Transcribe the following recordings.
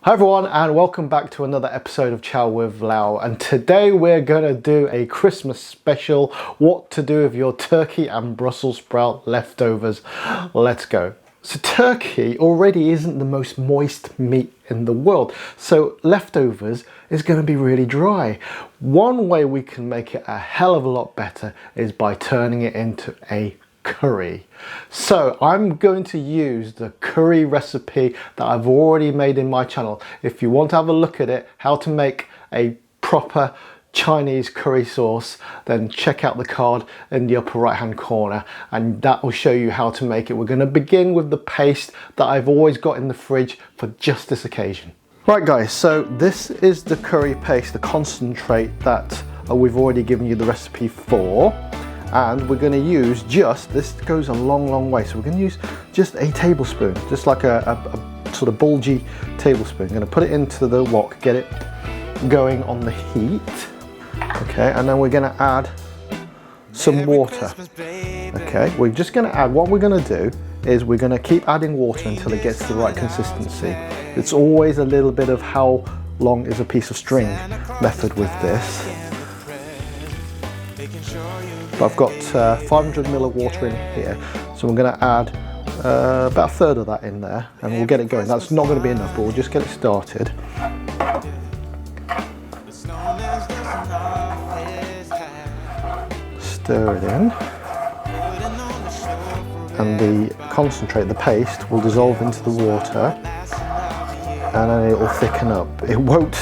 Hi everyone, and welcome back to another episode of Chow with Lau, and today we're going to do a Christmas special, what to do with your turkey and Brussels sprout leftovers. Let's go. So turkey already isn't the most moist meat in the world, so leftovers is going to be really dry. One way we can make it a hell of a lot better is by turning it into a curry. So I'm going to use the curry recipe that I've already made in my channel. If you want to have a look at it, how to make a proper Chinese curry sauce, then check out the card in the upper right hand corner and that will show you how to make it. We're going to begin with the paste that I've always got in the fridge for just this occasion. Right guys, so this is the curry paste, the concentrate that we've already given you the recipe for. And we're going to use this goes a long way, so we're going to use just a tablespoon, just like a sort of bulgy tablespoon. I'm going to put it into the wok, get it going on the heat, okay, and then we're going to add some water. Okay, we're just going to add, what we're going to do is we're going to keep adding water until it gets the right consistency. It's always a little bit of how long is a piece of string method with this. I've got 500 ml of water in here, so we're going to add about a third of that in there and we'll get it going. That's not going to be enough, but we'll just get it started. Stir it in, and the concentrate, the paste, will dissolve into the water and then it will thicken up. It won't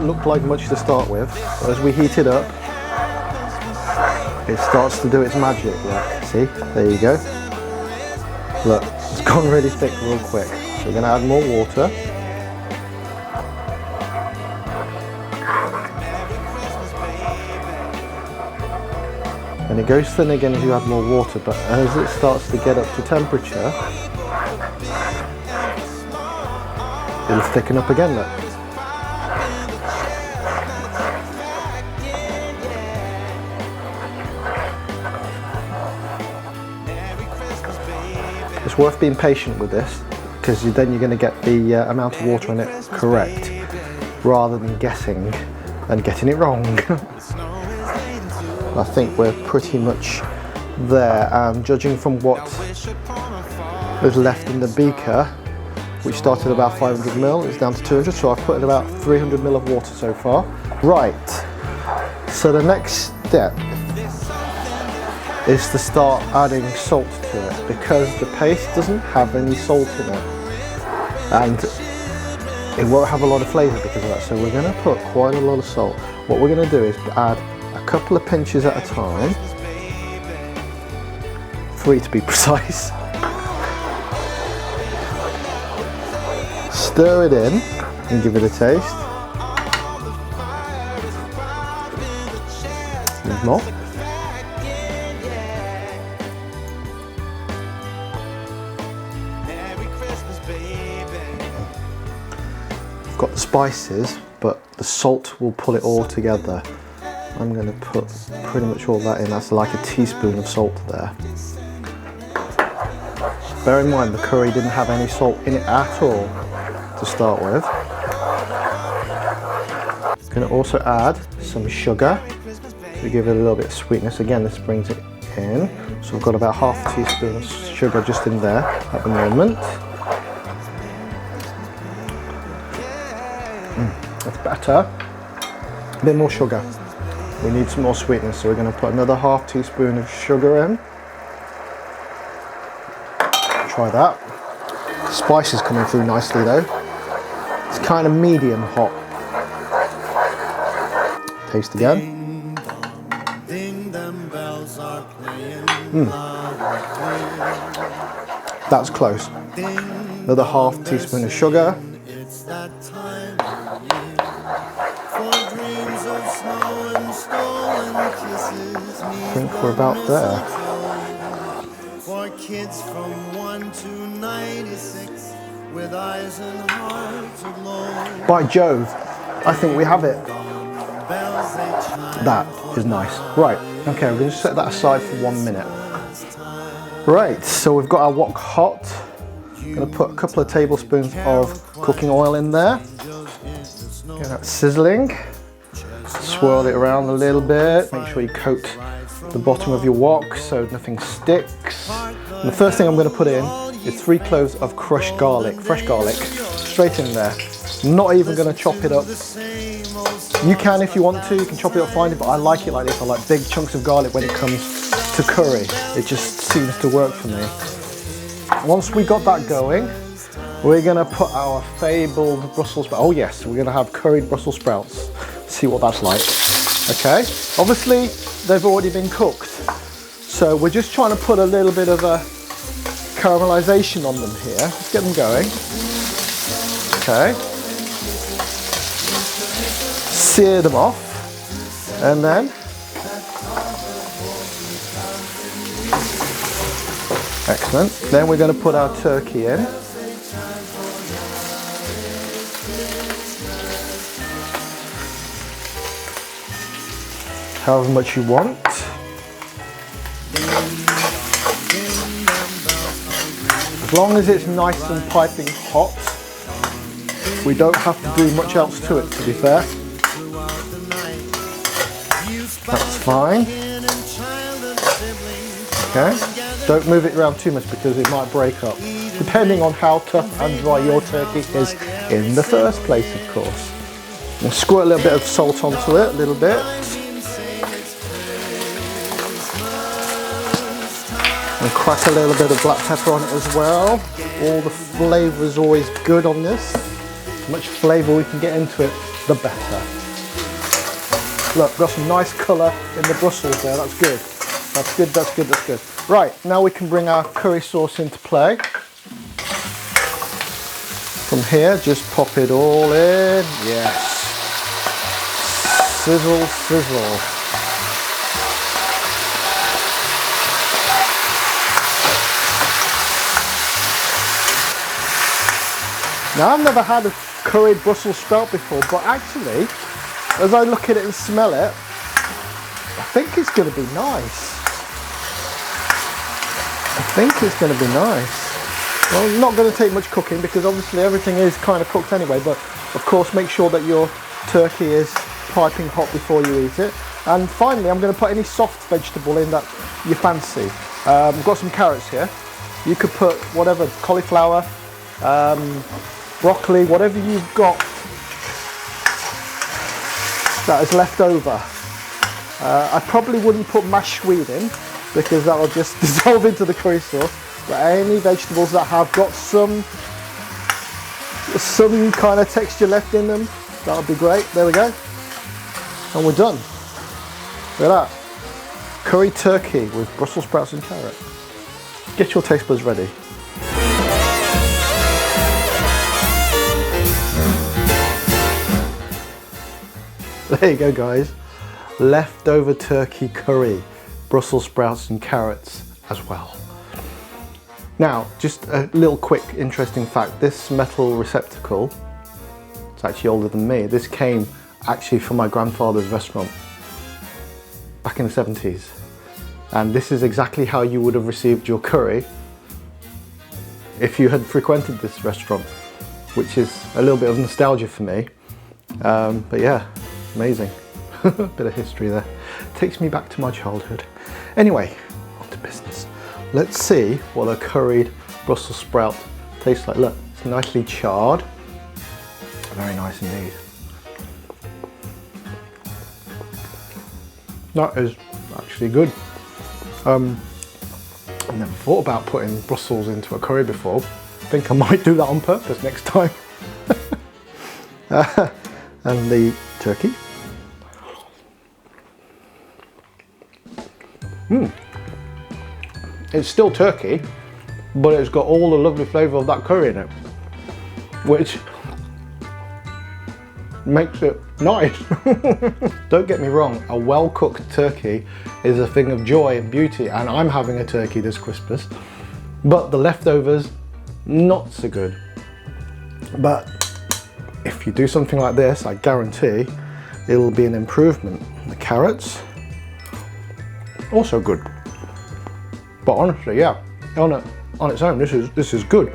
look like much to start with, but as we heat it up, it starts to do its magic. Look, see, there you go. Look, it's gone really thick real quick. So we're going to add more water. And it goes thin again as you add more water, but as it starts to get up to temperature, it'll thicken up again, look. It's worth being patient with this, because then you're going to get the amount of water in it correct, rather than guessing and getting it wrong. I think we're pretty much there, and judging from what was left in the beaker, which started about 500 ml, it's down to 200, so I've put in about 300 ml of water so far. Right, so the next step is to start adding salt to it, because the paste doesn't have any salt in it and it won't have a lot of flavour because of that, so we're going to put quite a lot of salt. What we're going to do is add a couple of pinches at a time, 3 to be precise. Stir it in and give it a taste. Need more. I've got the spices, but the salt will pull it all together. I'm going to put pretty much all that in. That's like a teaspoon of salt there. Bear in mind the curry didn't have any salt in it at all to start with. I'm going to also add some sugar to give it a little bit of sweetness. Again, this brings it in. So I've got about half a teaspoon of sugar just in there at the moment. That's better. A bit more sugar. We need some more sweetness, so we're going to put another half teaspoon of sugar in. Try that. Spice is coming through nicely though. It's kind of medium hot. Taste again. That's close. Another half teaspoon of sugar. I think we're about there. For kids from 1 to 96 with eyes and hearts aglow. By Jove, I think we have it. That is nice. Right, okay, we're going to set that aside for 1 minute. Right, so we've got our wok hot. I'm going to put a couple of tablespoons of cooking oil in there. Get that sizzling. Swirl it around a little bit. Make sure you coat the bottom of your wok so nothing sticks. And the first thing I'm going to put in is 3 cloves of crushed garlic, fresh garlic, straight in there. I'm not even going to chop it up. You can if you want to, you can chop it up fine, but I like it like this. I like big chunks of garlic when it comes to curry. It just seems to work for me. Once we got that going, we're going to put our fabled Brussels sprouts. Oh yes, we're going to have curried Brussels sprouts. See what that's like. Okay, obviously they've already been cooked, so we're just trying to put a little bit of a caramelization on them here. Let's get them going. Okay, sear them off, and then excellent. Then we're going to put our turkey in. However much you want. As long as it's nice and piping hot, we don't have to do much else to it, to be fair. That's fine. Okay, don't move it around too much because it might break up, depending on how tough and dry your turkey is in the first place, of course. And squirt a little bit of salt onto it, a little bit. And crack a little bit of black pepper on it as well. All the flavour is always good on this. As much flavour we can get into it, the better. Look, got some nice colour in the Brussels there, that's good. That's good, that's good, that's good. Right, now we can bring our curry sauce into play. From here, just pop it all in. Yes. Sizzle, sizzle. Now, I've never had a curried Brussels sprout before, but actually, as I look at it and smell it, I think it's going to be nice. I think it's going to be nice. Well, not going to take much cooking because obviously everything is kind of cooked anyway, but of course make sure that your turkey is piping hot before you eat it. And finally, I'm going to put any soft vegetable in that you fancy. I've got some carrots here. You could put whatever, cauliflower, broccoli, whatever you've got that is left over. I probably wouldn't put mashed swede in because that will just dissolve into the curry sauce, but any vegetables that have got some kind of texture left in them, that would be great. There we go. And we're done. Look at that. Curry turkey with Brussels sprouts and carrot. Get your taste buds ready. There you go, guys. Leftover turkey curry, Brussels sprouts and carrots as well. Now, just a little quick interesting fact. This metal receptacle, it's actually older than me. This came actually from my grandfather's restaurant back in the 70s. And this is exactly how you would have received your curry if you had frequented this restaurant, which is a little bit of nostalgia for me. But yeah, amazing. Bit of history there. Takes me back to my childhood. Anyway, on to business. Let's see what a curried Brussels sprout tastes like. Look, it's nicely charred. Very nice indeed. That is actually good. I've never thought about putting Brussels into a curry before. I think I might do that on purpose next time. And the turkey. It's still turkey, but it's got all the lovely flavour of that curry in it, which makes it nice. Don't get me wrong, a well-cooked turkey is a thing of joy and beauty, and I'm having a turkey this Christmas, but the leftovers, not so good. But if you do something like this, I guarantee it'll be an improvement. The carrots, also good. But honestly, yeah, on its own, this is good.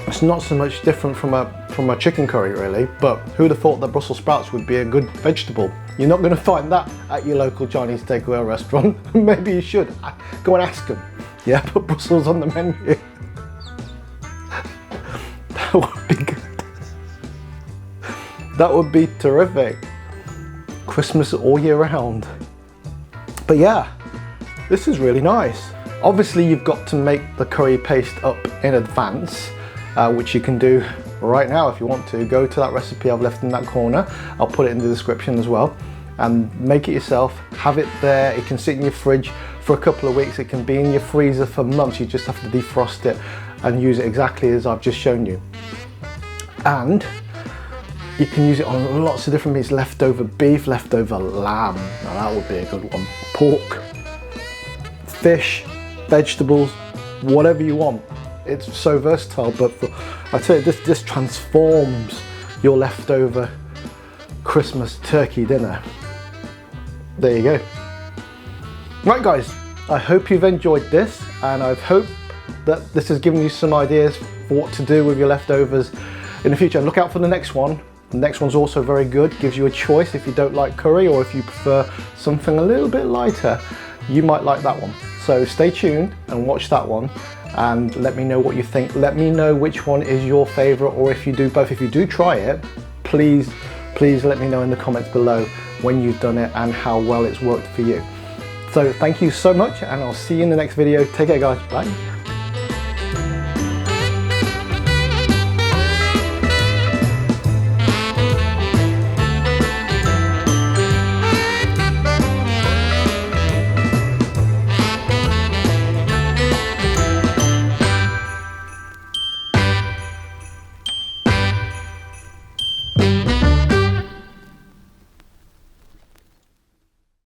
It's not so much different from a chicken curry really, but who'd have thought that Brussels sprouts would be a good vegetable? You're not going to find that at your local Chinese takeaway restaurant. Maybe you should. Go and ask them. Yeah, put Brussels on the menu. That would be good. That would be terrific. Christmas all year round. But yeah, this is really nice. Obviously you've got to make the curry paste up in advance, which you can do right now if you want to. Go to that recipe I've left in that corner. I'll put it in the description as well. And make it yourself, have it there. It can sit in your fridge for a couple of weeks. It can be in your freezer for months. You just have to defrost it and use it exactly as I've just shown you. And you can use it on lots of different meats. Leftover beef, leftover lamb. Now that would be a good one. Pork, fish, vegetables, whatever you want. It's so versatile, but I tell you, this transforms your leftover Christmas turkey dinner. There you go. Right guys, I hope you've enjoyed this, and I hope that this has given you some ideas for what to do with your leftovers in the future. And look out for the next one. The next one's also very good, gives you a choice if you don't like curry, or if you prefer something a little bit lighter, you might like that one. So stay tuned and watch that one, and let me know what you think. Let me know which one is your favorite, or if you do both. If you do try it, please let me know in the comments below when you've done it and how well it's worked for you. So thank you so much, and I'll see you in the next video. Take care guys, bye.